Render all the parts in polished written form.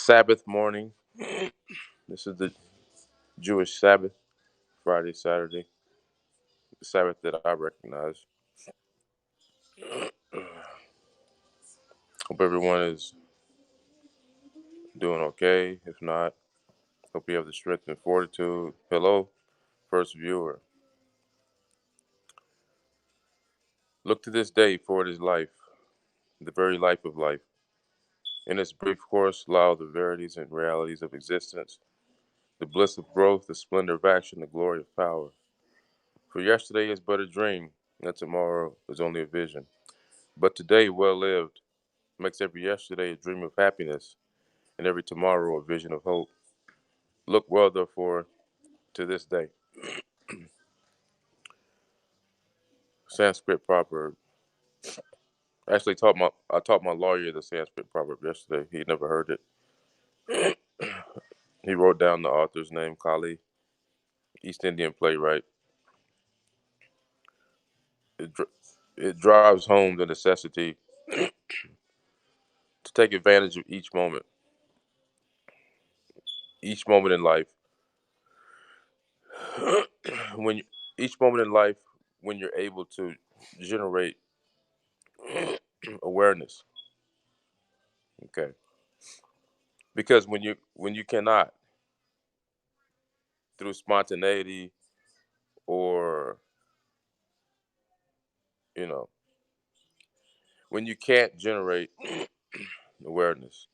Sabbath morning. This is the Jewish Sabbath, Friday, Saturday, the Sabbath that I recognize. Hope everyone is doing okay. If not, hope you have the strength and fortitude. Hello, first viewer. Look to this day, for it is life, the very life of life. In its brief course, allow the verities and realities of existence, the bliss of growth, the splendor of action, the glory of power. For yesterday is but a dream, and tomorrow is only a vision. But today, well lived, makes every yesterday a dream of happiness, and every tomorrow a vision of hope. Look well, therefore, to this day. Sanskrit proverb. I taught my lawyer the Sanskrit proverb yesterday. He never heard it. He wrote down the author's name, Kali, East Indian playwright. It, it drives home the necessity to take advantage of each moment in life. when you, each moment in life, when you're able to generate awareness, okay? Because when you cannot, through spontaneity or you know, when you can't generate awareness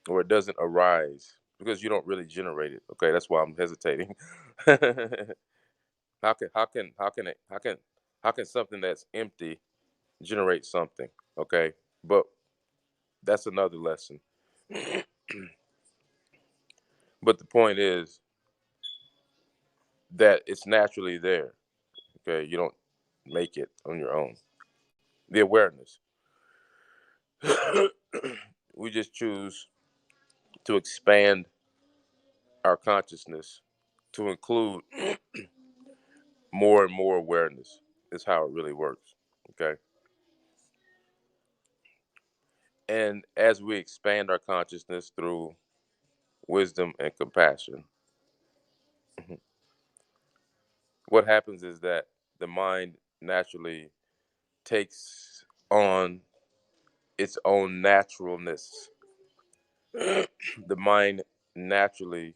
or it doesn't arise because you don't really generate it. Okay, that's why I'm hesitating. How can something that's empty generate something? Okay, but that's another lesson. But the point is that it's naturally there. Okay, you don't make it on your own. The awareness. We just choose to expand our consciousness to include more and more awareness is how it really works. Okay. And as we expand our consciousness through wisdom and compassion, what happens is that the mind naturally takes on its own naturalness. The mind naturally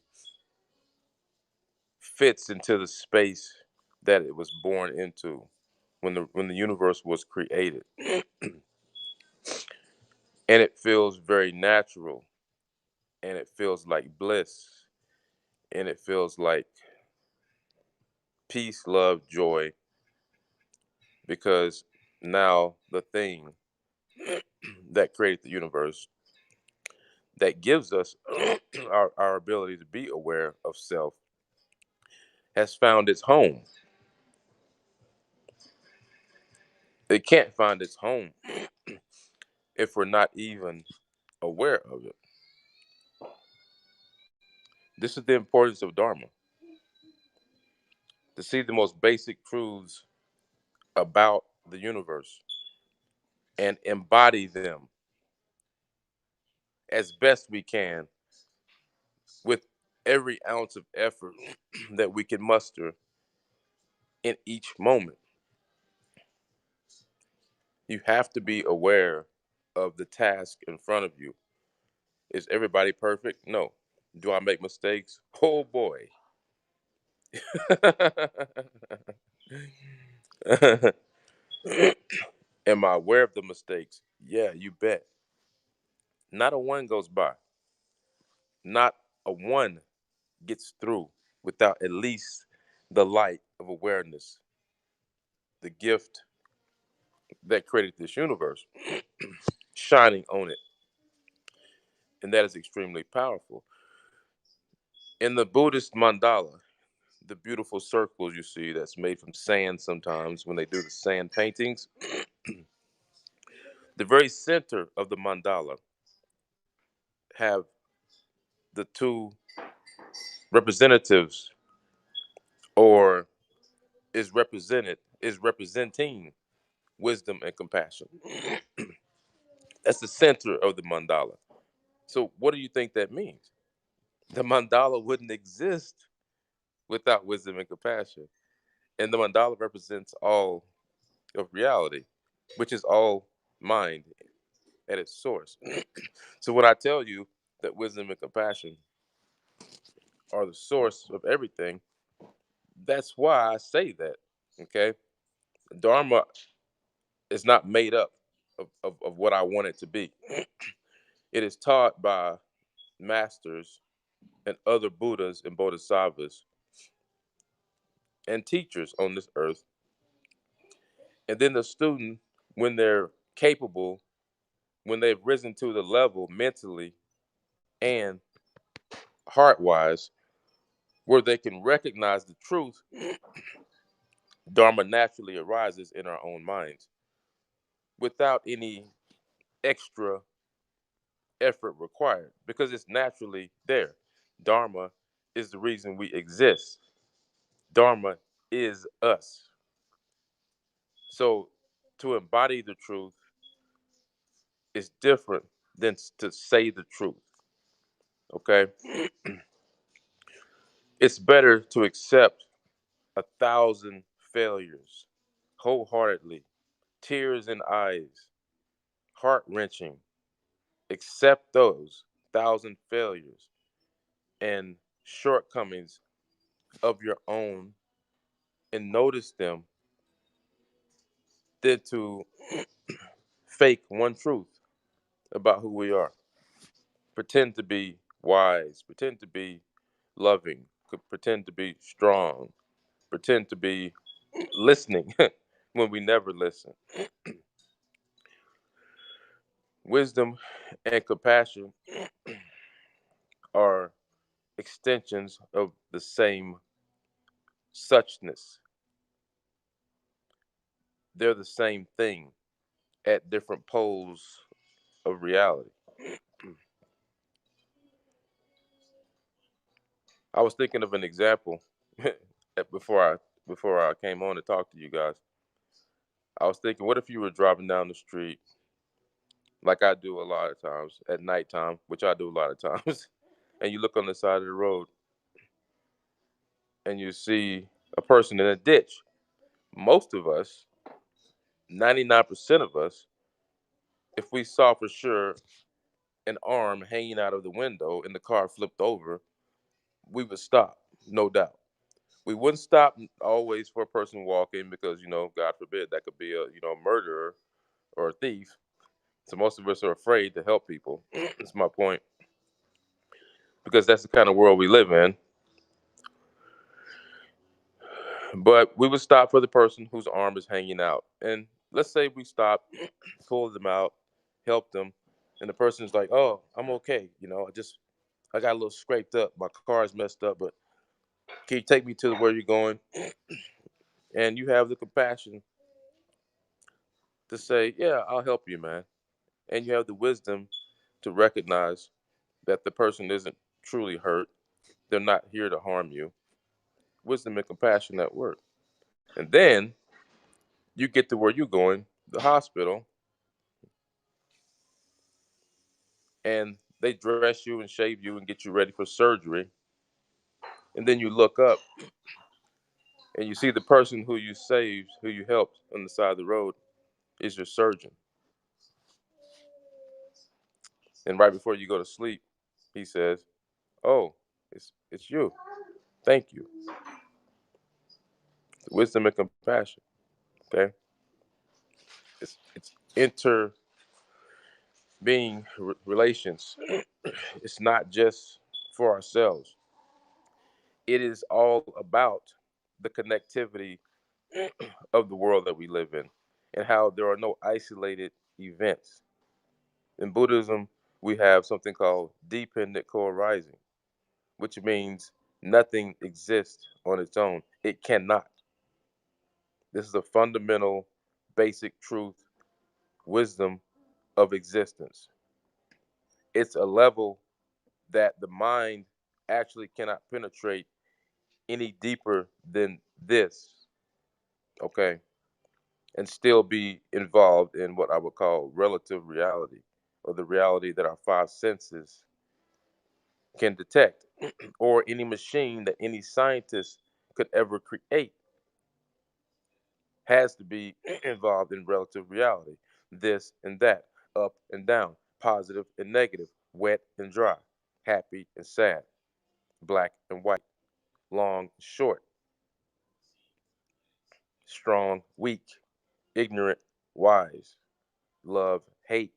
fits into the space that it was born into when the universe was created. And it feels very natural, and it feels like bliss, and it feels like peace, love, joy, because now the thing that created the universe, that gives us our ability to be aware of self, has found its home. It can't find its home if we're not even aware of it. This is the importance of Dharma, to see the most basic truths about the universe and embody them as best we can with every ounce of effort that we can muster in each moment. You have to be aware of the task in front of you. Is everybody perfect? No. Do I make mistakes? Oh boy. Am I aware of the mistakes? Yeah, you bet. Not a one goes by. Not a one gets through without at least the light of awareness, the gift that created this universe, shining on it. And that is extremely powerful. In the Buddhist Mandala, the beautiful circles you see that's made from sand sometimes when they do the sand paintings, the very center of the mandala have the two representatives, or is representing wisdom and compassion. That's the center of the mandala. So what do you think that means? The mandala wouldn't exist without wisdom and compassion. And the mandala represents all of reality, which is all mind at its source. So when I tell you that wisdom and compassion are the source of everything, that's why I say that. Okay. Dharma is not made up of what I want it to be. It is taught by masters and other Buddhas and Bodhisattvas and teachers on this earth. And then the student, when they're capable, when they've risen to the level mentally and heart wise, where they can recognize the truth, Dharma naturally arises in our own minds without any extra effort required because it's naturally there. Dharma is the reason we exist. Dharma is us. So to embody the truth is different than to say the truth. Okay? It's better to accept 1,000 failures wholeheartedly, tears in eyes, heart wrenching. Accept those 1,000 failures and shortcomings of your own and notice them than to fake one truth about who we are. Pretend to be wise, pretend to be loving, pretend to be strong, pretend to be listening when we never listen. Wisdom and compassion are extensions of the same suchness. They're the same thing at different poles of reality. I was thinking of an example before I came on to talk to you guys. I was thinking, what if you were driving down the street, like I do a lot of times at nighttime, which I do a lot of times, and you look on the side of the road and you see a person in a ditch. Most of us, 99% of us, if we saw for sure an arm hanging out of the window and the car flipped over, we would stop, no doubt. We wouldn't stop always for a person walking because, God forbid, that could be a murderer or a thief. So most of us are afraid to help people. That's my point. Because that's the kind of world we live in. But we would stop for the person whose arm is hanging out. And let's say we stop, pull them out, help them, and the person's like, "Oh, I'm okay. I got a little scraped up. My car's messed up, but can you take me to where you're going?" And you have the compassion to say, "Yeah, I'll help you, man." And you have the wisdom to recognize that the person isn't truly hurt. They're not here to harm you. Wisdom and compassion at work. And then you get to where you're going, the hospital, and they dress you and shave you and get you ready for surgery. And then you look up and you see the person who you saved, who you helped on the side of the road is your surgeon. And right before you go to sleep, he says, "Oh, it's you. Thank you." Wisdom and compassion. Okay? It's inter being relations. It's not just for ourselves. It is all about the connectivity of the world that we live in and how there are no isolated events. In Buddhism, we have something called dependent co-arising, which means nothing exists on its own. It cannot. This is a fundamental, basic truth, wisdom of existence. It's a level that the mind actually cannot penetrate any deeper than this, okay, and still be involved in what I would call relative reality. or the reality that our five senses can detect, or any machine that any scientist could ever create has to be involved in relative reality. This and that, up and down, positive and negative, wet and dry, happy and sad, black and white, long, short, strong, weak, ignorant, wise, love, hate,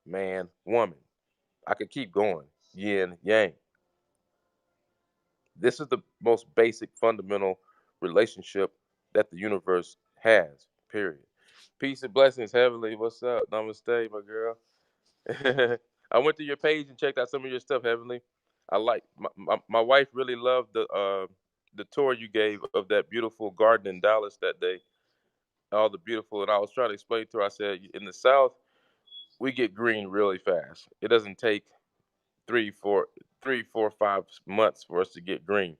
man, woman. I could keep going. Yin, yang. This is the most basic fundamental relationship that the universe has, period. Peace and blessings, Heavenly. What's up? Namaste, my girl. I went to your page and checked out some of your stuff, Heavenly. I like my wife really loved the tour you gave of that beautiful garden in Dallas that day. All the beautiful, and I was trying to explain to her. I said, in the South, we get green really fast. It doesn't take 3, 4, 5 months for us to get green.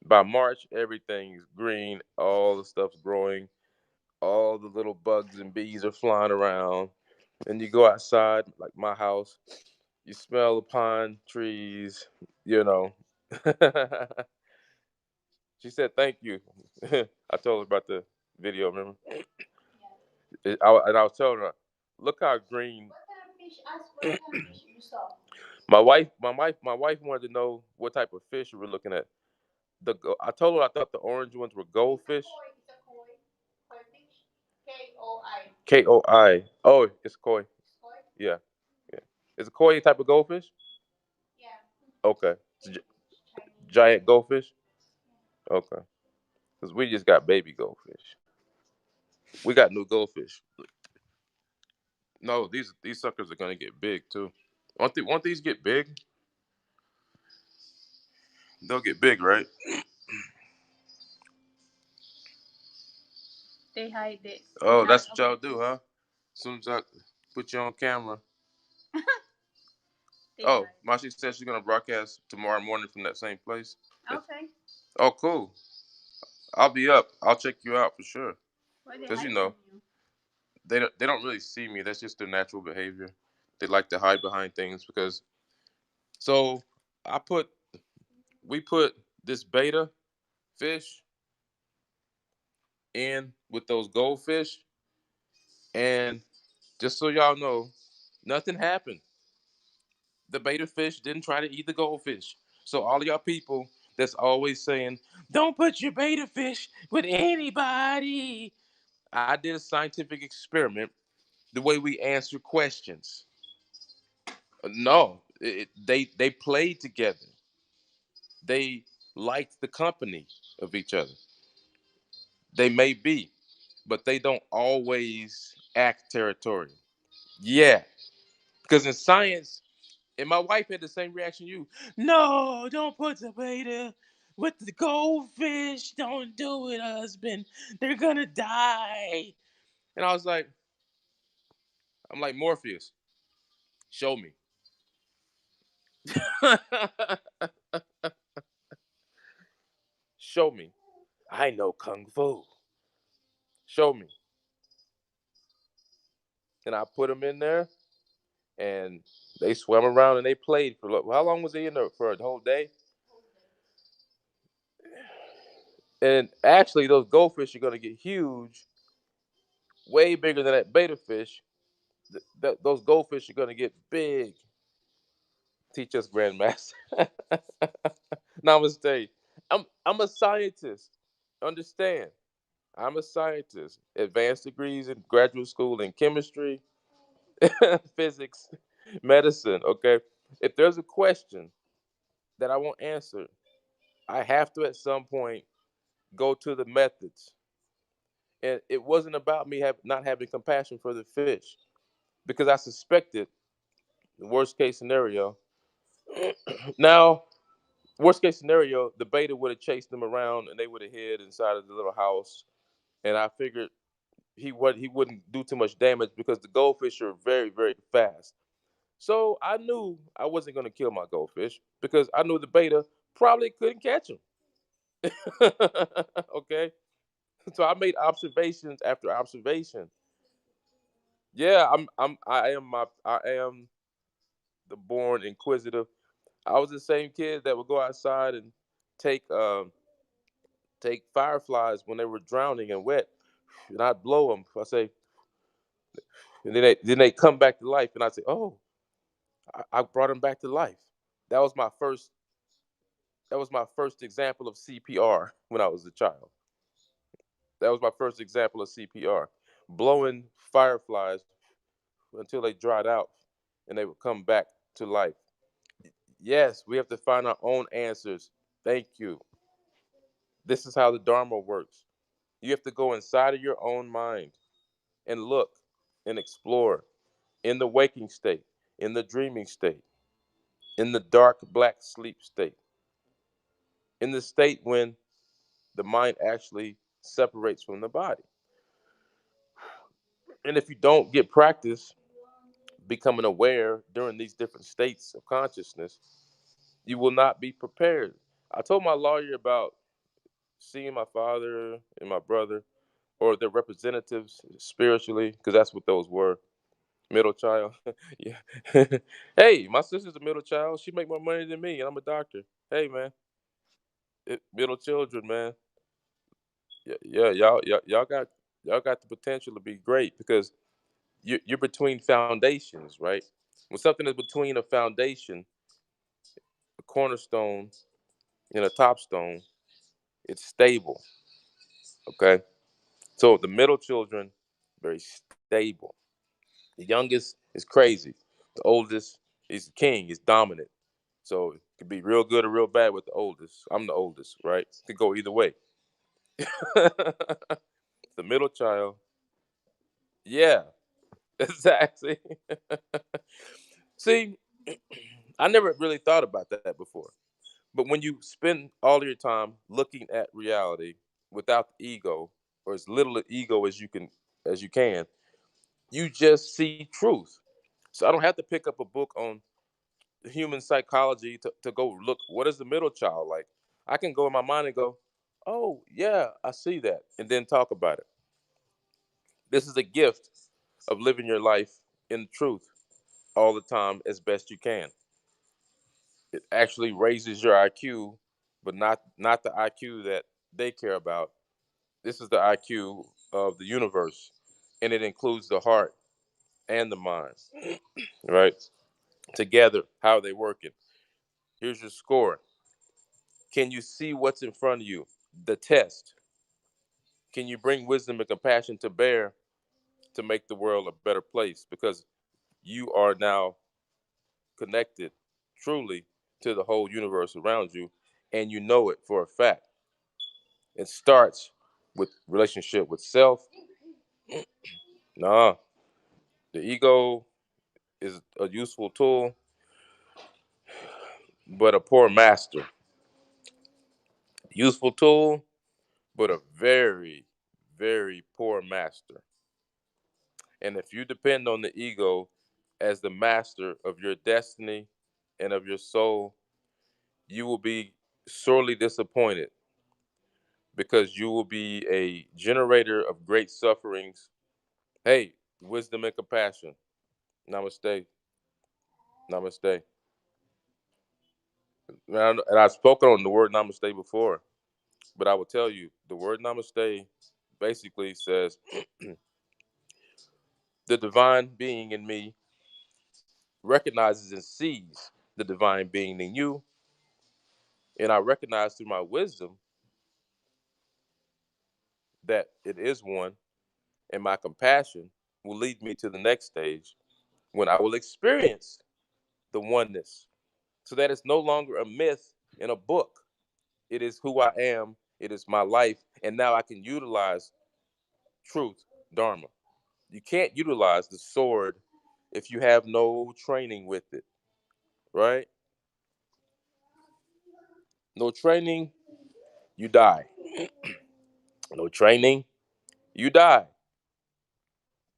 By March, everything's green. All the stuff's growing. All the little bugs and bees are flying around. And you go outside, like my house, you smell the pine trees, you know. She said, thank you. I told her about the video, remember? And I was telling her, look how green. My wife wanted to know what type of fish we were looking at. I told her I thought the orange ones were goldfish. Koi. Oh, it's koi. Yeah, yeah. Is a koi a type of goldfish? Okay. It's a giant goldfish. Okay. Because we just got baby goldfish. We got new goldfish. No, these suckers are gonna get big too. Won't these get big? They'll get big, right? They hide it. Oh, that's what y'all do, huh? As soon as I put you on camera. Oh, Mashi said she's gonna broadcast tomorrow morning from that same place. Okay. Oh, cool. I'll be up. I'll check you out for sure. Because they don't really see me. That's just their natural behavior. They like to hide behind things because. So I put we put this beta fish in with those goldfish, and just so y'all know, nothing happened. The beta fish didn't try to eat the goldfish. So all y'all people that's always saying, "Don't put your beta fish with anybody." I did a scientific experiment. The way we answer questions. No, they played together. They liked the company of each other. They may be, but they don't always act territorial. Yeah, because in science, and my wife had the same reaction you. No, don't put the beta with the goldfish. Don't do it, husband. They're gonna die. And I'm like Morpheus. Show me. Show me. I know kung fu. Show me. And I put them in there, and they swam around and they played for how long was they in there for a whole day? And actually, those goldfish are gonna get huge, way bigger than that beta fish. Those goldfish are gonna get big. Teach us, Grandmaster. Namaste. I'm a scientist. Understand? I'm a scientist. Advanced degrees in graduate school in chemistry, physics, medicine. Okay. If there's a question that I won't answer, I have to at some point go to the methods. And it wasn't about me not having compassion for the fish because I suspected the worst case scenario. Now, worst case scenario, the beta would have chased them around and they would have hid inside of the little house. And I figured he wouldn't do too much damage because the goldfish are very, very fast. So I knew I wasn't going to kill my goldfish because I knew the beta probably couldn't catch him. Okay. So I made observations after observation. Yeah, I am the born inquisitive. I was the same kid that would go outside and take take fireflies when they were drowning and wet, and I'd blow them. I say, and then they come back to life, and I say, oh, I brought them back to life. That was my first. That was my first example of CPR when I was a child. That was my first example of CPR, blowing fireflies until they dried out, and they would come back to life. Yes, we have to find our own answers. Thank you. This is how the Dharma works. You have to go inside of your own mind and look and explore in the waking state, in the dreaming state, in the dark black sleep state, in the state when the mind actually separates from the body. And if you don't get practice becoming aware during these different states of consciousness, you will not be prepared. I told my lawyer about seeing my father and my brother or their representatives spiritually, because that's what those were. Middle child. Yeah. Hey, my sister's a middle child. She make more money than me, and I'm a doctor. Hey, man, middle children, man. Yeah, yeah, y'all got the potential to be great because you're between foundations, right? When something is between a foundation, a cornerstone, and a top stone, it's stable. Okay, so the middle children, very stable. The youngest is crazy. The oldest is the king. Is dominant. So it could be real good or real bad with the oldest. I'm the oldest, right? It could go either way. The middle child, yeah, exactly. See, I never really thought about that before. But when you spend all of your time looking at reality without the ego, or as little ego as you can, you just see truth. So I don't have to pick up a book on human psychology to go look what is the middle child like. I can go in my mind and go, oh yeah, I see that, and then talk about it. This is a gift of living your life in truth all the time as best you can. It actually raises your IQ, but not the IQ that they care about. This is the IQ of the universe, and it includes the heart and the mind, right? Together, how are they working? Here's your score. Can you see what's in front of you? The test. Can you bring wisdom and compassion to bear to make the world a better place? Because you are now connected truly to the whole universe around you, and you know it for a fact. It starts with relationship with self. Nah, the ego is a useful tool, but a poor master. Useful tool, but a very, very poor master. And if you depend on the ego as the master of your destiny and of your soul, you will be sorely disappointed because you will be a generator of great sufferings. Hey, wisdom and compassion. Namaste. Namaste. And I've spoken on the word namaste before, but I will tell you the word namaste basically says the divine being in me recognizes and sees the divine being in you. And I recognize through my wisdom that it is one, and my compassion will lead me to the next stage when I will experience the oneness. So that it's no longer a myth in a book. It is who I am, it is my life, and now I can utilize truth, Dharma. You can't utilize the sword if you have no training with it, right? No training, you die. No training, you die.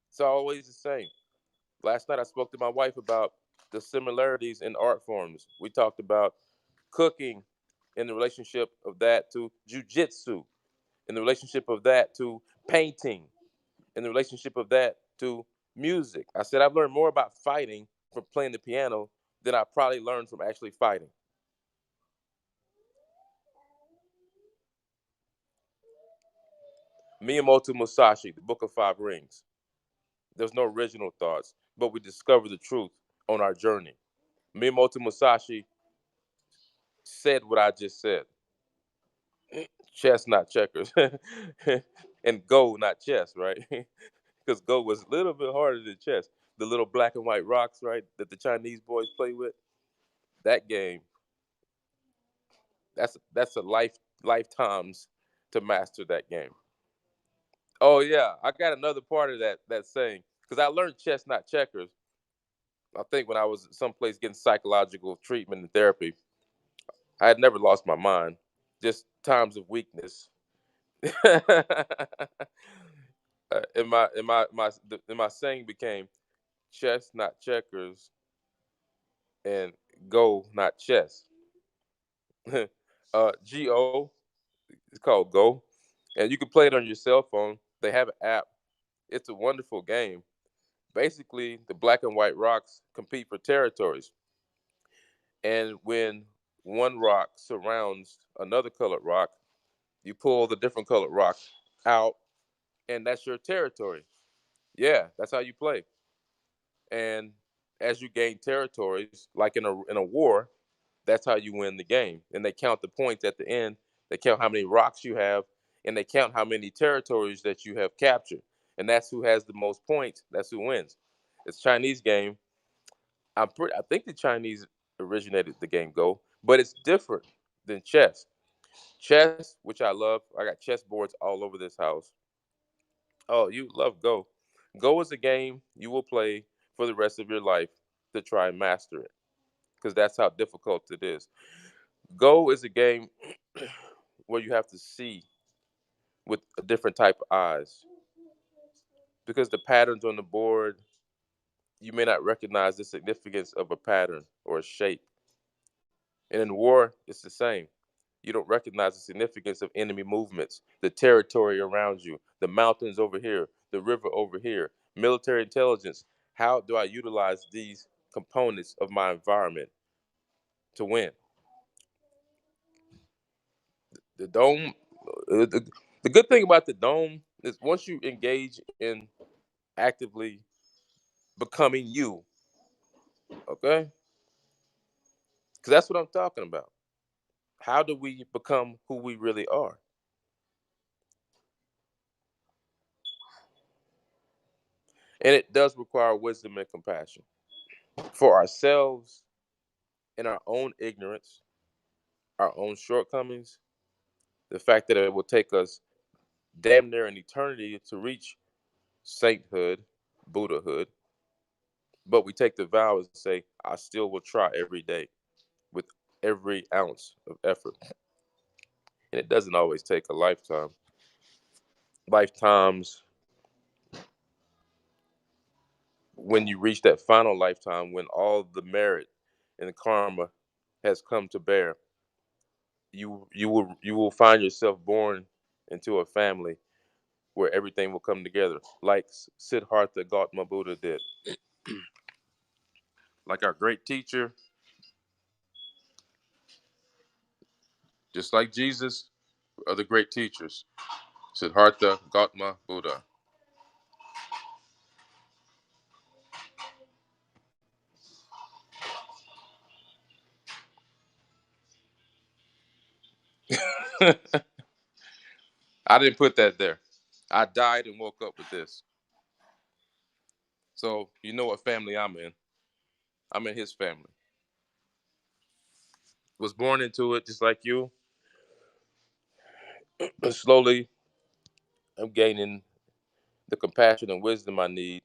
It's always the same. Last night I spoke to my wife about the similarities in art forms. We talked about cooking in the relationship of that to jujitsu, in the relationship of that to painting, in the relationship of that to Music. I said I've learned more about fighting from playing the piano than I probably learned from actually fighting. Miyamoto Musashi, The Book of Five Rings. There's no original thoughts, but we discover the truth on our journey. Miyamoto Musashi said what I just said. Chess, not checkers. And go, not chess, right? Because go was a little bit harder than chess. The little black and white rocks, right, that the Chinese boys play with. That game, that's a lifetimes to master that game. Oh yeah, I got another part of that saying because I learned chess, not checkers. I think when I was someplace getting psychological treatment and therapy, I had never lost my mind, just times of weakness. And my saying became chess, not checkers, and go, not chess. Go, it's called Go, and you can play it on your cell phone. They have an app. It's a wonderful game. Basically, the black and white rocks compete for territories, and when one rock surrounds another colored rock, you pull the different colored rock out, and that's your territory. Yeah, that's how you play. And as you gain territories, like in a war, that's how you win the game. And they count the points at the end. They count how many rocks you have, and they count how many territories that you have captured. And that's who has the most points. That's who wins. It's a Chinese game. I think the Chinese originated the game Go, but it's different than chess. Chess, which I love. I got chess boards all over this house. Oh, you love Go. Go is a game you will play for the rest of your life to try and master it because that's how difficult it is. Go is a game where you have to see with a different type of eyes because the patterns on the board, you may not recognize the significance of a pattern or a shape. And in war, it's the same. You don't recognize the significance of enemy movements, the territory around you, the mountains over here, the river over here, military intelligence. How do I utilize these components of my environment to win? The dome, the good thing about the dome is once you engage in actively becoming you, okay? Because that's what I'm talking about. How do we become who we really are? And it does require wisdom and compassion for ourselves in our own ignorance, our own shortcomings, the fact that it will take us damn near an eternity to reach sainthood, Buddhahood, but we take the vow and say, I still will try every day with every ounce of effort. And it doesn't always take a lifetime. Lifetimes, when you reach that final lifetime, when all the merit and karma has come to bear, you will find yourself born into a family where everything will come together, like Siddhartha Gautama Buddha did, like our great teacher, just like Jesus, are the great teachers. Siddhartha Gautama Buddha. I didn't put that there. I died and woke up with this. So you know what family I'm in. I'm in his family. Was born into it just like you. But slowly, I'm gaining the compassion and wisdom I need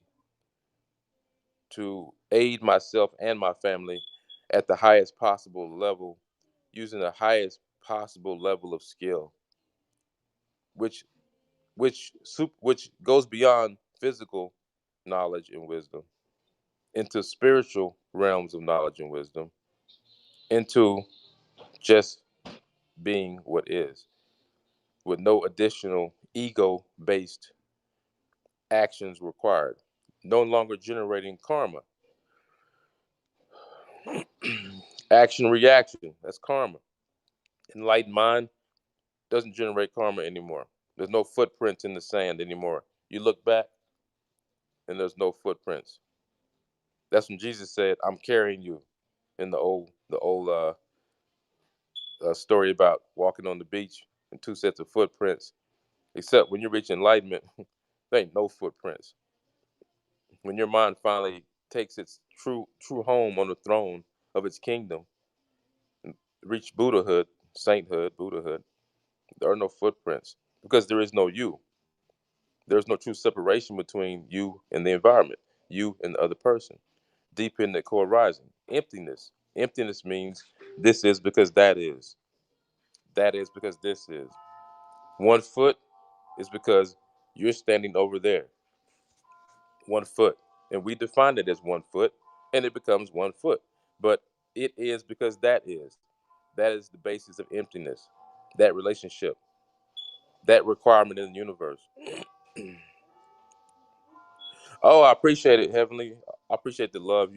to aid myself and my family at the highest possible level, using the highest possible level of skill, which which goes beyond physical knowledge and wisdom into spiritual realms of knowledge and wisdom, into just being what is, with no additional ego-based actions required. no longer generating karma. Action reaction, that's karma. Enlightened mind doesn't generate karma anymore. There's no footprints in the sand anymore. You look back and there's no footprints. That's when Jesus said, "I'm carrying you," in the old story about walking on the beach and two sets of footprints. Except when you reach enlightenment, there ain't no footprints. When your mind finally takes its true home on the throne of its kingdom and reach Buddhahood, sainthood, Buddhahood, there are no footprints because there is no you. There's no true separation between you and the environment, you and the other person. Deep in the core rising, emptiness. Emptiness means this is because that is. That is because this is. One foot is because you're standing over there. 1 foot. And we define it as 1 foot, and it becomes 1 foot. But it is because that is. That is the basis of emptiness, that relationship, that requirement in the universe. Oh, I appreciate it, Heavenly. I appreciate the love.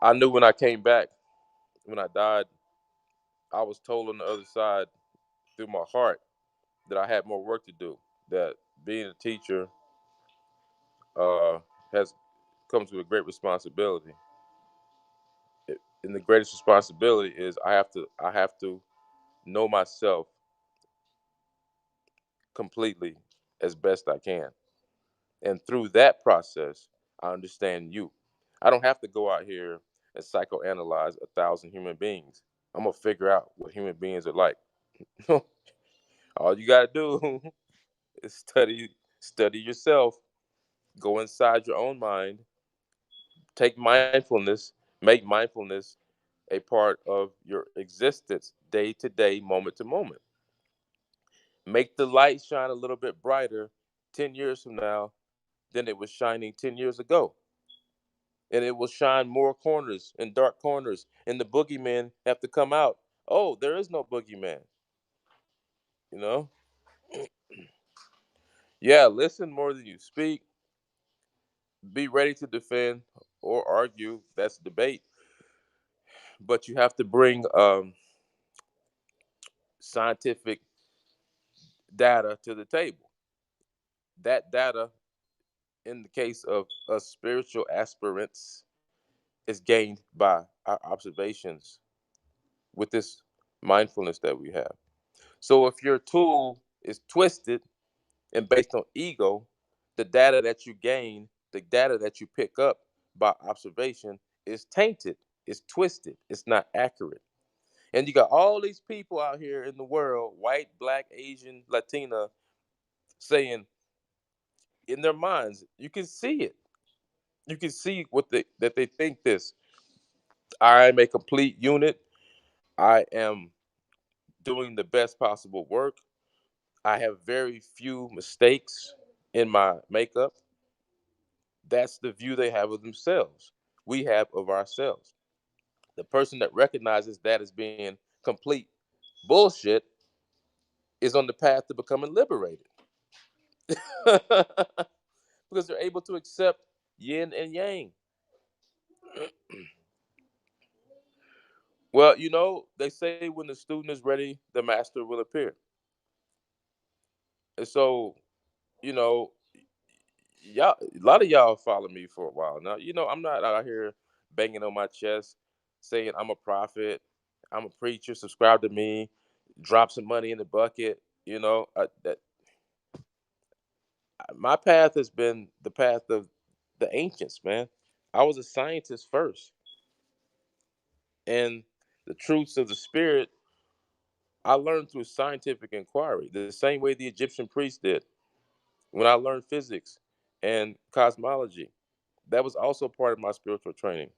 I knew when I came back, when I died, I was told on the other side through my heart that I had more work to do. That being a teacher uh, has comes with a great responsibility. And the greatest responsibility is I have to know myself completely as best I can. And through that process, I understand you. I don't have to go out here and psychoanalyze 1,000 human beings. I'm gonna figure out what human beings are like. All you gotta do is study yourself, go inside your own mind, take mindfulness, make mindfulness a part of your existence day to day, moment to moment. Make the light shine a little bit brighter 10 years from now than it was shining 10 years ago. And it will shine more corners and dark corners. And the boogeymen have to come out. Oh, there is no boogeyman. You know? Yeah, listen more than you speak. Be ready to defend or argue. That's debate. But you have to bring scientific data to the table. That data, in the case of us spiritual aspirants, is gained by our observations with this mindfulness that we have. So if your tool is twisted and based on ego, the data that you gain, the data that you pick up by observation is tainted, it's twisted, it's not accurate. And you got all these people out here in the world, white, black, Asian, Latina, saying in their minds, you can see it. You can see that they think this. I'm a complete unit. I am doing the best possible work. I have very few mistakes in my makeup. That's the view they have of themselves. We have of ourselves. The person that recognizes that as being complete bullshit is on the path to becoming liberated because they're able to accept yin and yang. Well, they say when the student is ready, the master will appear. And so, you know, y'all, a lot of y'all follow me for a while now. I'm not out here banging on my chest saying I'm a prophet, I'm a preacher, subscribe to me, drop some money in the bucket. My path has been the path of the ancients, man. I was a scientist first, and the truths of the spirit I learned through scientific inquiry, the same way the Egyptian priests did. When I learned physics and cosmology, that was also part of my spiritual training.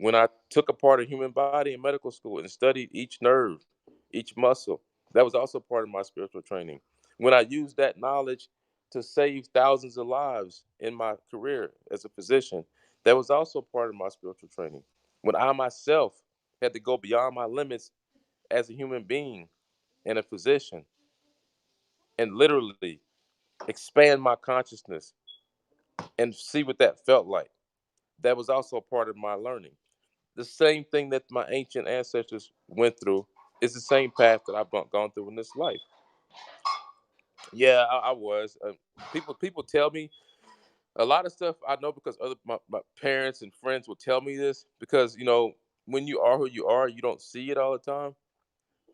When I took apart a human body in medical school and studied each nerve, each muscle, that was also part of my spiritual training. When I used that knowledge to save thousands of lives in my career as a physician, that was also part of my spiritual training. When I myself had to go beyond my limits as a human being and a physician and literally expand my consciousness and see what that felt like. That was also part of my learning. The same thing that my ancient ancestors went through is the same path that I've gone through in this life. Yeah, I was. People tell me a lot of stuff I know because my parents and friends will tell me this because when you are who you are, you don't see it all the time.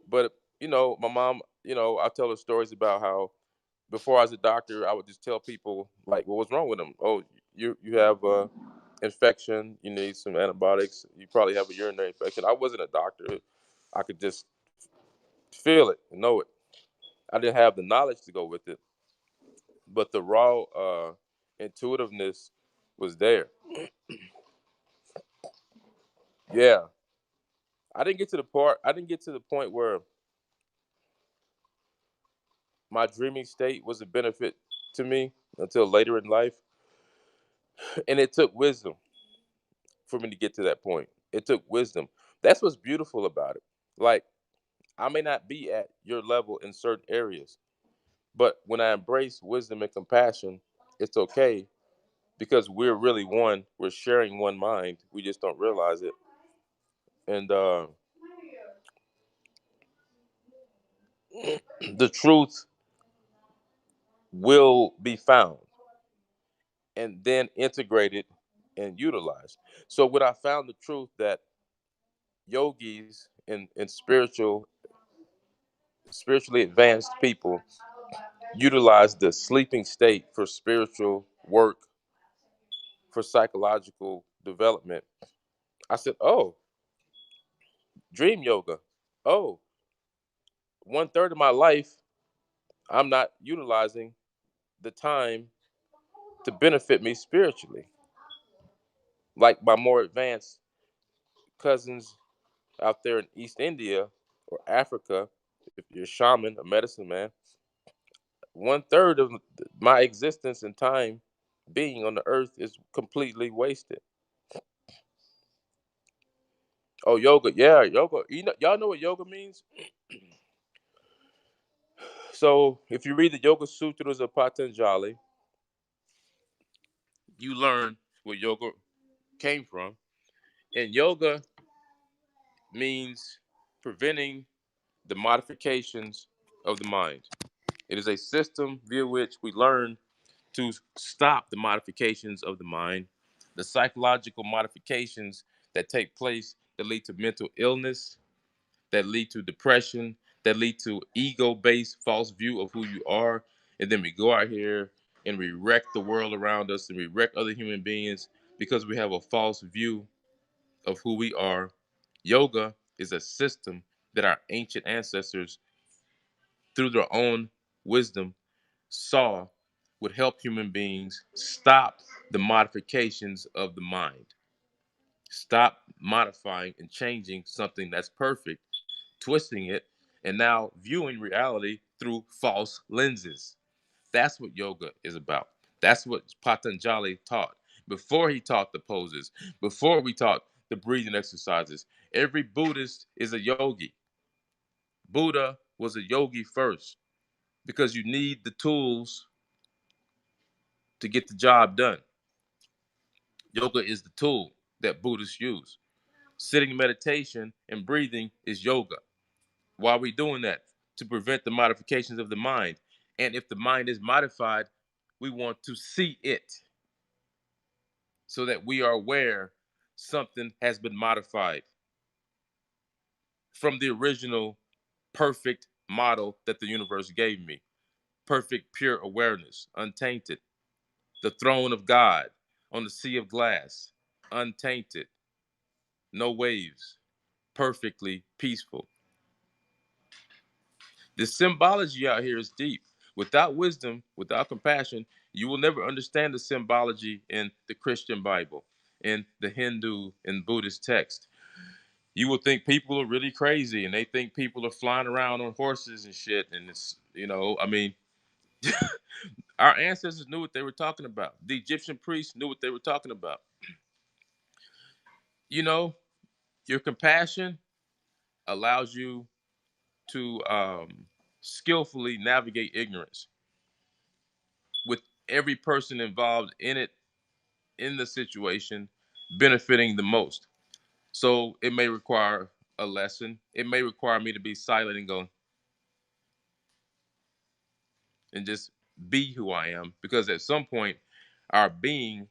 But my mom, I tell her stories about how before I was a doctor, I would just tell people like what was wrong with them. Oh, you have infection. You need some antibiotics. You probably have a urinary infection. I wasn't a doctor. I could just feel it and know it. I didn't have the knowledge to go with it, but the raw intuitiveness was there. Yeah, I didn't get to the part. I didn't get to the point where my dreaming state was a benefit to me until later in life, and it took wisdom for me to get to that point. It took wisdom. That's what's beautiful about it. Like I may not be at your level in certain areas, but when I embrace wisdom and compassion, it's okay because we're really one. We're sharing one mind. We just don't realize it. And the truth will be found and then integrated and utilized. So when I found the truth that yogis and spiritually advanced people utilize the sleeping state for spiritual work, for psychological development, I said, oh, dream yoga. Oh, 1/3 of my life, I'm not utilizing the time to benefit me spiritually. Like my more advanced cousins out there in East India or Africa, if you're a shaman, a medicine man, 1/3 of my existence and time being on the earth is completely wasted. Oh, yoga, yeah, yoga. Y'all know what yoga means? So, if you read the Yoga Sutras of Patanjali, you learn where yoga came from. And yoga means preventing the modifications of the mind. It is a system via which we learn to stop the modifications of the mind, the psychological modifications that take place that lead to mental illness, that lead to depression, that lead to ego-based false view of who you are. And then we go out here and we wreck the world around us and we wreck other human beings because we have a false view of who we are. Yoga is a system that our ancient ancestors, through their own wisdom, saw would help human beings stop the modifications of the mind, stop modifying and changing something that's perfect, twisting it, and now viewing reality through false lenses. That's what yoga is about. That's what Patanjali taught. Before he taught the poses, before we taught the breathing exercises, every Buddhist is a yogi. Buddha was a yogi first because you need the tools to get the job done. Yoga is the tool that Buddhists use. Sitting meditation and breathing is yoga. Why are we doing that? To prevent the modifications of the mind. And if the mind is modified, we want to see it so that we are aware something has been modified from the original perfect model that the universe gave me. Perfect, pure awareness, untainted. The throne of God on the sea of glass, untainted, no waves, perfectly peaceful. The symbology out here is deep. Without wisdom, without compassion, you will never understand the symbology in the Christian Bible, in the Hindu and Buddhist text. You will think people are really crazy and they think people are flying around on horses and shit. And it's, I mean, our ancestors knew what they were talking about. The Egyptian priests knew what they were talking about. You know, your compassion allows you to skillfully navigate ignorance with every person involved in it, in the situation, benefiting the most. So it may require a lesson. It may require me to be silent and go and just be who I am, because at some point, our being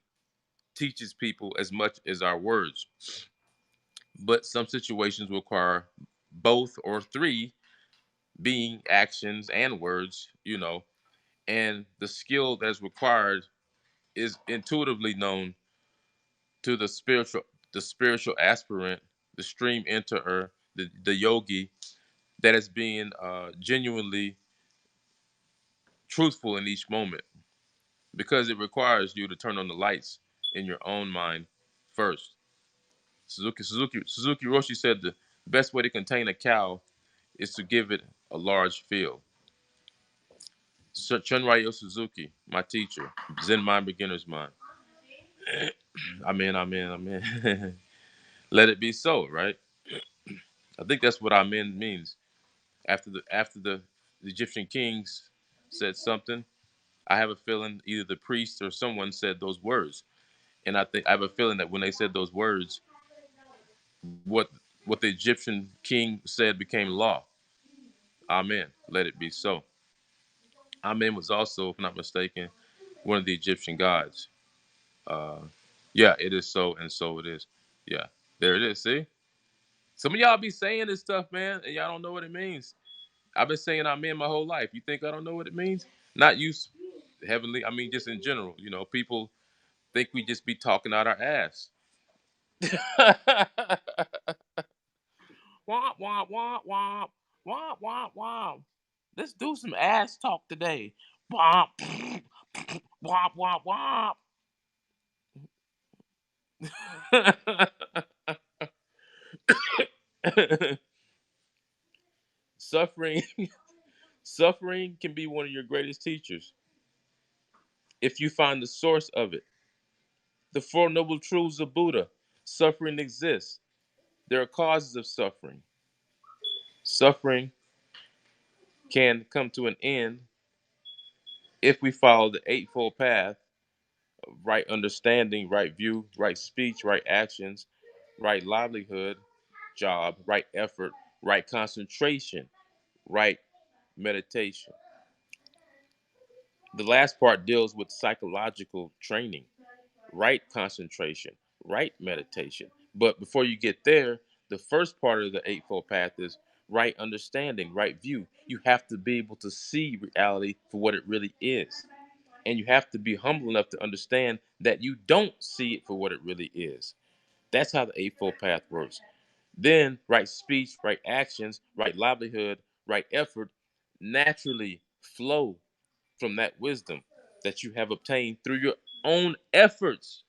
teaches people as much as our words. But some situations require both or three, being actions and words, and the skill that's required is intuitively known to the spiritual aspirant, the stream enterer, the yogi that is being genuinely truthful in each moment, because it requires you to turn on the lights in your own mind first. Suzuki Roshi said the best way to contain a cow is to give it a large field. Chunryo Suzuki, my teacher, Zen Mind, Beginner's Mind. Amen, amen, amen. Let it be so, right? I think that's what amen means. After the Egyptian kings said something, I have a feeling either the priest or someone said those words, and I have a feeling that when they said those words, what what the Egyptian king said became law. Amen. Let it be so. Amen was also, if I'm not mistaken, one of the Egyptian gods. Uh, yeah, it is so, and so it is. Yeah, there it is. See, some of y'all be saying this stuff, man, and y'all don't know what it means. I've been saying amen my whole life. You think I don't know what it means? Not you, heavenly. I mean, just in general. People think we just be talking out our ass. Womp womp womp womp womp womp womp. Let's do some ass talk today. Womp womp womp womp. suffering suffering can be one of your greatest teachers if you find the source of it. The Four Noble Truths of Buddha. Suffering exists. There are causes of suffering. Suffering can come to an end if we follow the Eightfold Path: right understanding, right view, right speech, right actions, right livelihood, job, right effort, right concentration, right meditation. The last part deals with psychological training, right concentration, right meditation. But before you get there, the first part of the Eightfold Path is right understanding, right view. You have to be able to see reality for what it really is. And you have to be humble enough to understand that you don't see it for what it really is. That's how the Eightfold Path works. Then, right speech, right actions, right livelihood, right effort naturally flow from that wisdom that you have obtained through your own efforts.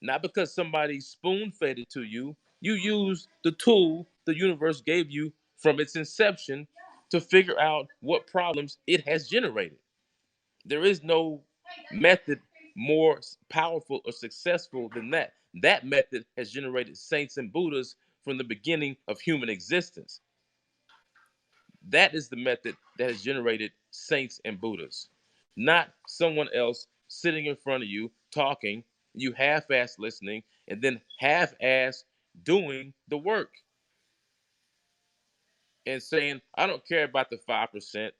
Not because somebody spoon fed it to you. You used the tool the universe gave you from its inception to figure out what problems it has generated. There is no method more powerful or successful than that. That method has generated saints and Buddhas from the beginning of human existence. That is the method that has generated saints and Buddhas, not someone else sitting in front of you talking, you half ass listening, and then half ass doing the work and saying, I don't care about the 5%,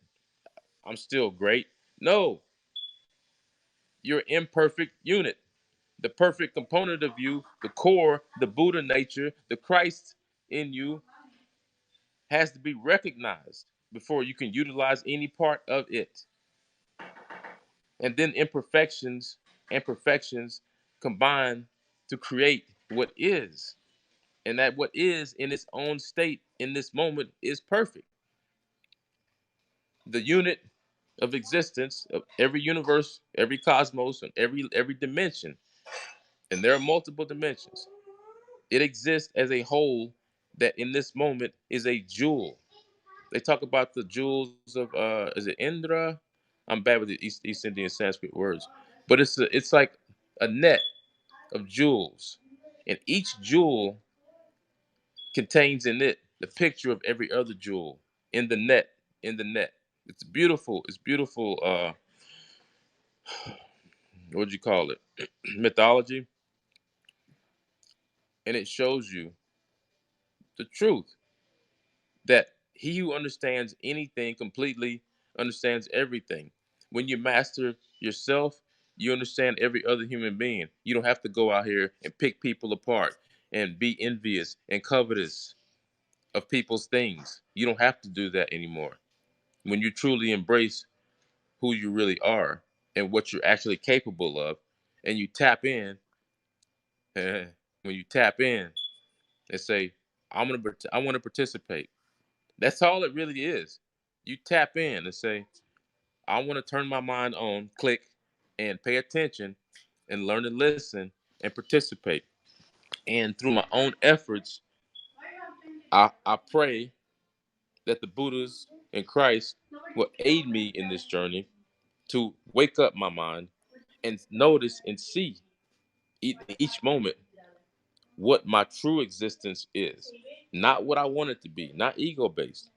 I'm still great. No, you're an imperfect unit. The perfect component of you, the core, the Buddha nature, the Christ in you has to be recognized before you can utilize any part of it. And then imperfections and perfections combine to create what is. And that what is in its own state in this moment is perfect. The unit of existence of every universe, every cosmos, and every dimension, and there are multiple dimensions. It exists as a whole that in this moment is a jewel. They talk about the jewels of is it Indra? I'm bad with the East Indian Sanskrit words, but it's like a net of jewels, and each jewel contains in it the picture of every other jewel in the net. In the net, it's beautiful. It's beautiful what'd you call it? Mythology, and it shows you the truth that he who understands anything completely understands everything. When you master yourself, you understand every other human being. You don't have to go out here and pick people apart and be envious and covetous of people's things. You don't have to do that anymore. When you truly embrace who you really are and what you're actually capable of, and you tap in, when you tap in and say, I want to participate. That's all it really is. You tap in and say, I want to turn my mind on, click, and pay attention and learn to listen and participate. And through my own efforts, I pray that the Buddhas and Christ will aid me in this journey to wake up my mind and notice and see each moment what my true existence is, not what I want it to be, not ego based.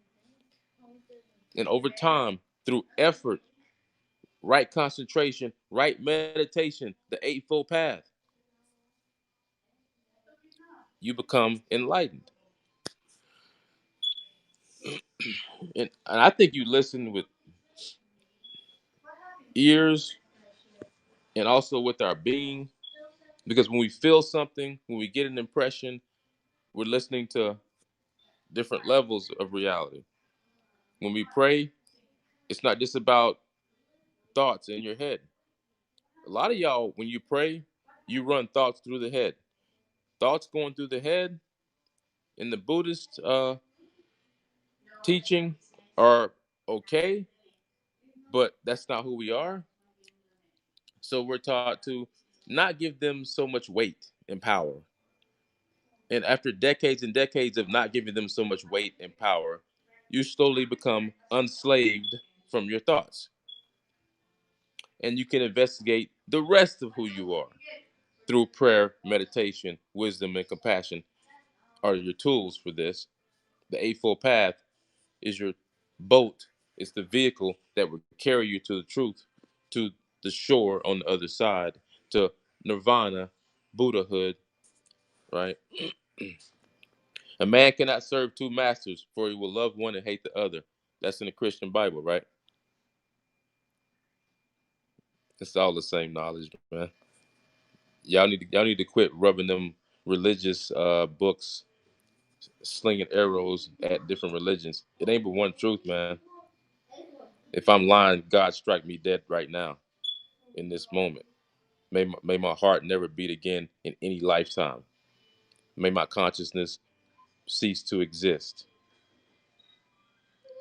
And over time, through effort, right concentration, right meditation, the Eightfold Path, you become enlightened. And I think you listen with ears and also with our being, because when we feel something, when we get an impression, we're listening to different levels of reality. When we pray, it's not just about thoughts in your head. A lot of y'all, when you pray, you run thoughts through the head. Thoughts going through the head in the Buddhist teaching are okay, but that's not who we are. So we're taught to not give them so much weight and power. And after decades and decades of not giving them so much weight and power, you slowly become unslaved from your thoughts. And you can investigate the rest of who you are through prayer, meditation, wisdom, and compassion are your tools for this. The Eightfold Path is your boat, it's the vehicle that will carry you to the truth, to the shore on the other side, to nirvana, Buddhahood, right? A man cannot serve two masters, for he will love one and hate the other. That's in the Christian Bible, right? It's all the same knowledge, man. Y'all need to quit rubbing them religious books, slinging arrows at different religions. It ain't but one truth, man. If I'm lying, God strike me dead right now in this moment. May my heart never beat again in any lifetime. May my consciousness cease to exist.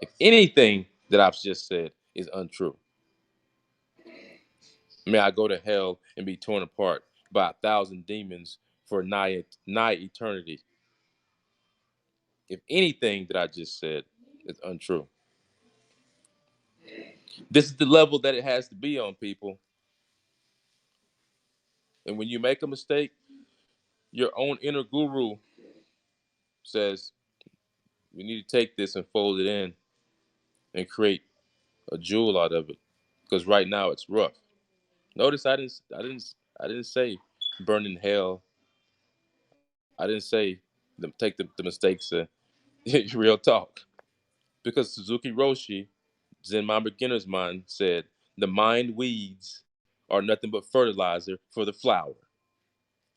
If anything that I've just said is untrue, may I go to hell and be torn apart by 1,000 demons for nigh eternity. If anything that I just said is untrue, this is the level that it has to be on, people. And when you make a mistake, your own inner guru says, we need to take this and fold it in and create a jewel out of it. Because right now it's rough. Notice I didn't say burn in hell. I didn't say take the mistakes real talk. Because Suzuki Roshi, Zen Mind Beginner's Mind, said the mind weeds are nothing but fertilizer for the flower.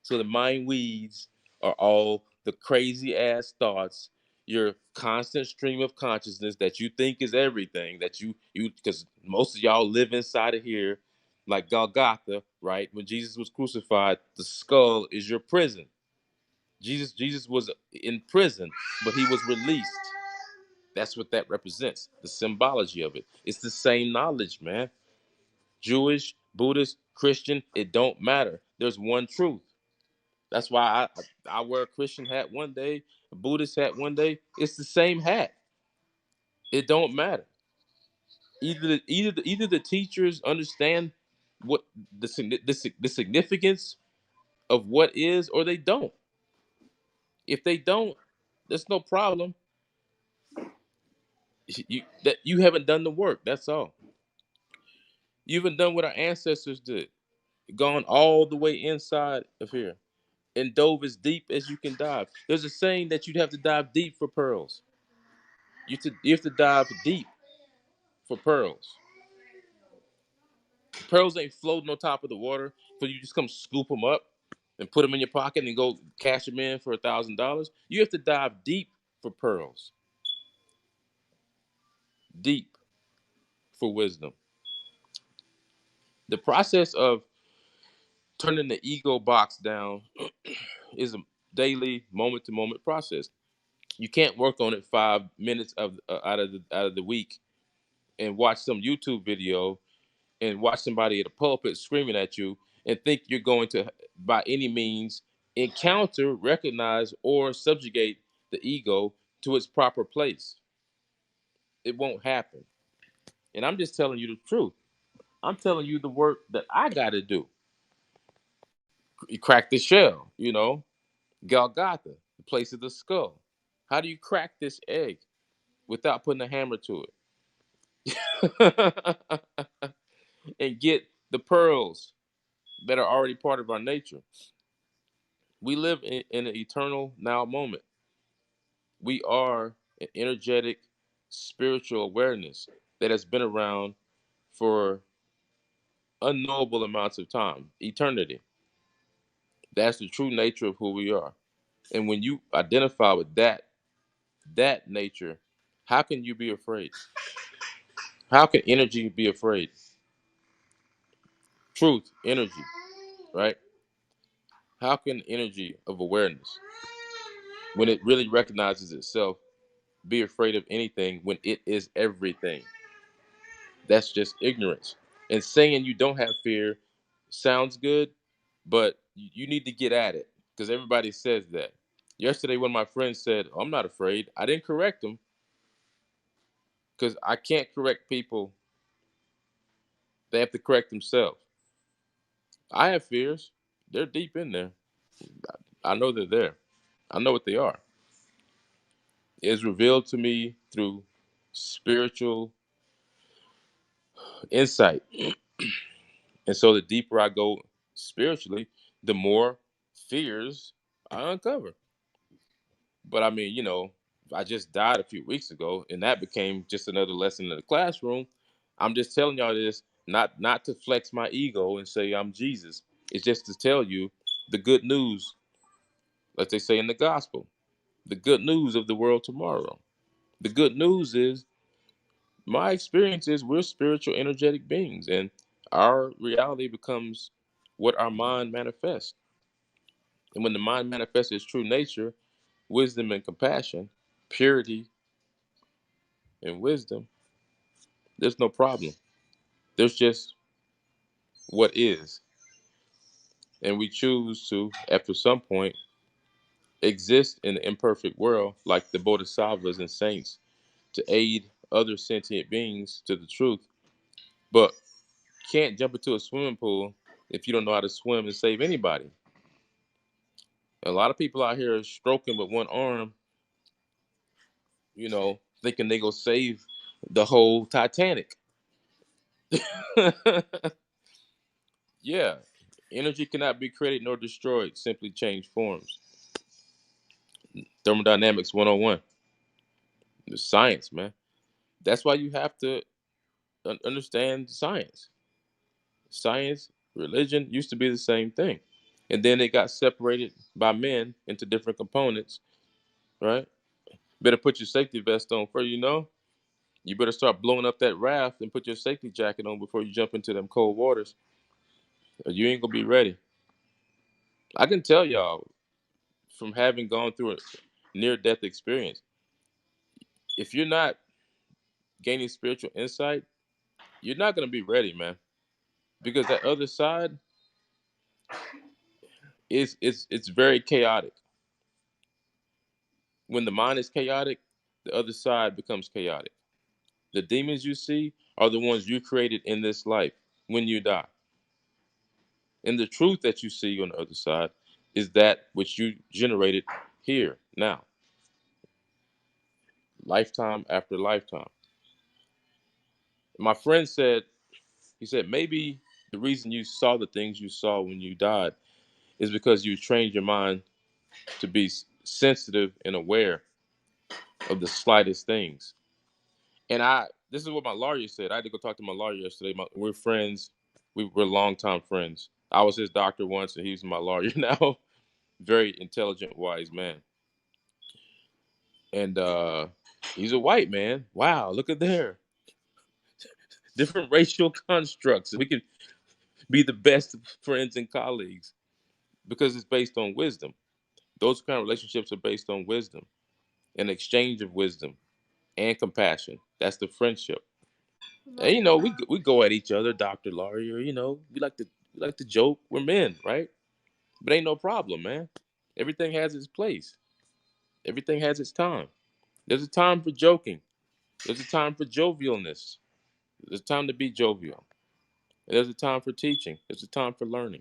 So the mind weeds are all the crazy ass thoughts, your constant stream of consciousness that you think is everything, that you because most of y'all live inside of here, like Golgotha, right? When Jesus was crucified, the skull is your prison. Jesus was in prison, but he was released. That's what that represents, the symbology of it. It's the same knowledge, man. Jewish, Buddhist, Christian, it don't matter. There's one truth. That's why I wear a Christian hat one day, a Buddhist hat one day. It's the same hat. It don't matter. Either the teachers understand what the significance of what is, or they don't. If they don't, there's no problem. You haven't done the work. That's all. You haven't done what our ancestors did, gone all the way inside of here and dove as deep as you can dive. There's a saying that you'd have to dive deep for pearls. You have to dive deep for pearls. Pearls ain't floating on top of the water, so you just come scoop them up and put them in your pocket and go cash them in for $1,000. You have to dive deep for pearls, deep for wisdom. The process of turning the ego box down is a daily, moment-to-moment process. You can't work on it 5 minutes out of the week and watch some YouTube video and watch somebody at a pulpit screaming at you and think you're going to, by any means, encounter, recognize, or subjugate the ego to its proper place. It won't happen. And I'm just telling you the truth. I'm telling you the work that I got to do. You crack the shell, Golgotha, the place of the skull. How do you crack this egg without putting a hammer to it? And get the pearls that are already part of our nature. We live in an eternal now moment. We are an energetic spiritual awareness that has been around for unknowable amounts of time, eternity. That's the true nature of who we are. And when you identify with that nature, how can you be afraid? How can energy be afraid? Truth, energy, right? How can energy of awareness, when it really recognizes itself, be afraid of anything when it is everything? That's just ignorance. And saying you don't have fear sounds good, but you need to get at it because everybody says that. Yesterday, when my friend said, "I'm not afraid," I didn't correct him because I can't correct people. They have to correct themselves. I have fears. They're deep in there. I know they're there. I know what they are. It's revealed to me through spiritual insight. And so the deeper I go spiritually, the more fears I uncover. But I mean, I just died a few weeks ago, and that became just another lesson in the classroom. I'm just telling y'all this, not to flex my ego and say I'm Jesus. It's just to tell you the good news, like they say in the gospel, the good news of the world tomorrow. The good news is my experience is we're spiritual, energetic beings, and our reality becomes what our mind manifests. And when the mind manifests its true nature, wisdom and compassion, purity and wisdom, there's no problem. There's just what is. And we choose to, after some point, exist in the imperfect world like the bodhisattvas and saints to aid other sentient beings to the truth. But can't jump into a swimming pool if you don't know how to swim and save anybody. A lot of people out here are stroking with one arm, thinking they go save the whole Titanic. Yeah, energy cannot be created nor destroyed, simply change forms. Thermodynamics 101. The science, man. That's why you have to understand science. Science, religion used to be the same thing. And then it got separated by men into different components, right? Better put your safety vest on first, You better start blowing up that raft and put your safety jacket on before you jump into them cold waters, or you ain't gonna be ready. I can tell y'all from having gone through a near-death experience, if you're not gaining spiritual insight, you're not gonna be ready, man. Because that other side it's very chaotic. When the mind is chaotic, the other side becomes chaotic. The demons you see are the ones you created in this life when you die. And the truth that you see on the other side is that which you generated here, now, lifetime after lifetime. My friend said, He said, maybe the reason you saw the things you saw when you died is because you trained your mind to be sensitive and aware of the slightest things. And this is what my lawyer said. I had to go talk to my lawyer yesterday. We're friends. We're longtime friends. I was his doctor once, and he's my lawyer now. Very intelligent, wise man. And he's a white man. Wow, look at there. Different racial constructs. We can be the best friends and colleagues because it's based on wisdom. Those kind of relationships are based on wisdom, an exchange of wisdom and compassion. That's the friendship. And we go at each other, Doctor Lawyer. We like to joke. We're men, right? But ain't no problem, man. Everything has its place. Everything has its time. There's a time for joking. There's a time for jovialness. There's a time to be jovial. And there's a time for teaching. There's a time for learning.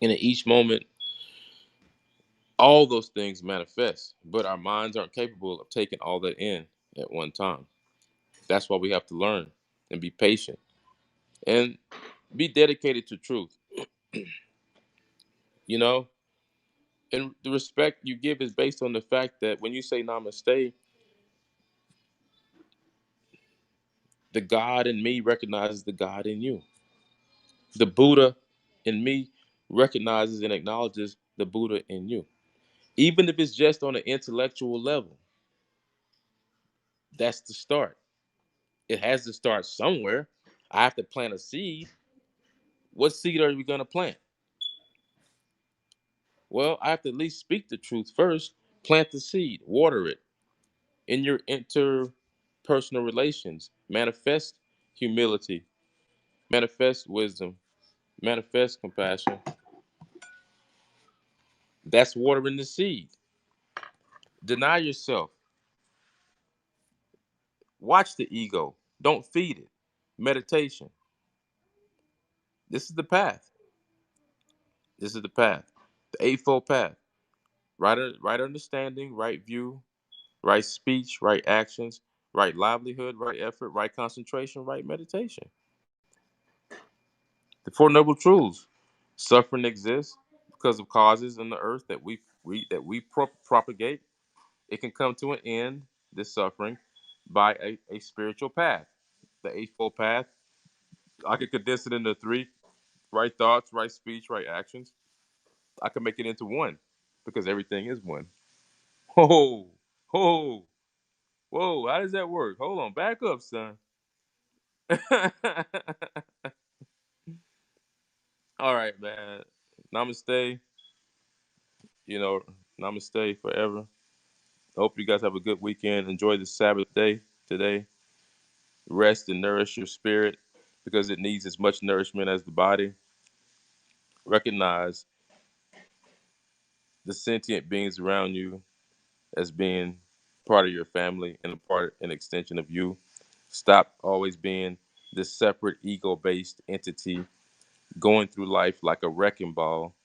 And in each moment, all those things manifest, but our minds aren't capable of taking all that in at one time. That's why we have to learn and be patient and be dedicated to truth. You know, and the respect you give is based on the fact that when you say namaste, the God in me recognizes the God in you. The Buddha in me recognizes and acknowledges the Buddha in you. Even if it's just on an intellectual level, that's the start. It has to start somewhere. I have to plant a seed. What seed are we going to plant? Well, I have to at least speak the truth first, plant the seed, water it in your interpersonal relations. Manifest humility, manifest wisdom, manifest compassion. That's watering the seed. Deny yourself. Watch the ego. Don't feed it. Meditation. This is the path. This is the path. The Eightfold Path. Right understanding, right view, right speech, right actions, right livelihood, right effort, right concentration, right meditation. The Four Noble Truths. Suffering exists because of causes in the earth that we propagate. It can come to an end, this suffering, by a spiritual path. The Eightfold Path. I could condense it into three: right thoughts, right speech, right actions. I can make it into one because everything is one. Whoa, whoa, whoa. How does that work? Hold on, back up, son. All right, man. Namaste. You know, namaste forever. I hope you guys have a good weekend. Enjoy the Sabbath day today. Rest and nourish your spirit because it needs as much nourishment as the body. Recognize the sentient beings around you as being part of your family and an extension of you. Stop always being this separate ego-based entity going through life like a wrecking ball.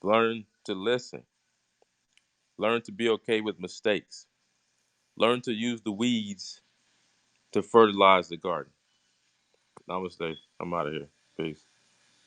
Learn to listen. Learn to be okay with mistakes. Learn to use the weeds to fertilize the garden. Namaste. I'm out of here. Peace.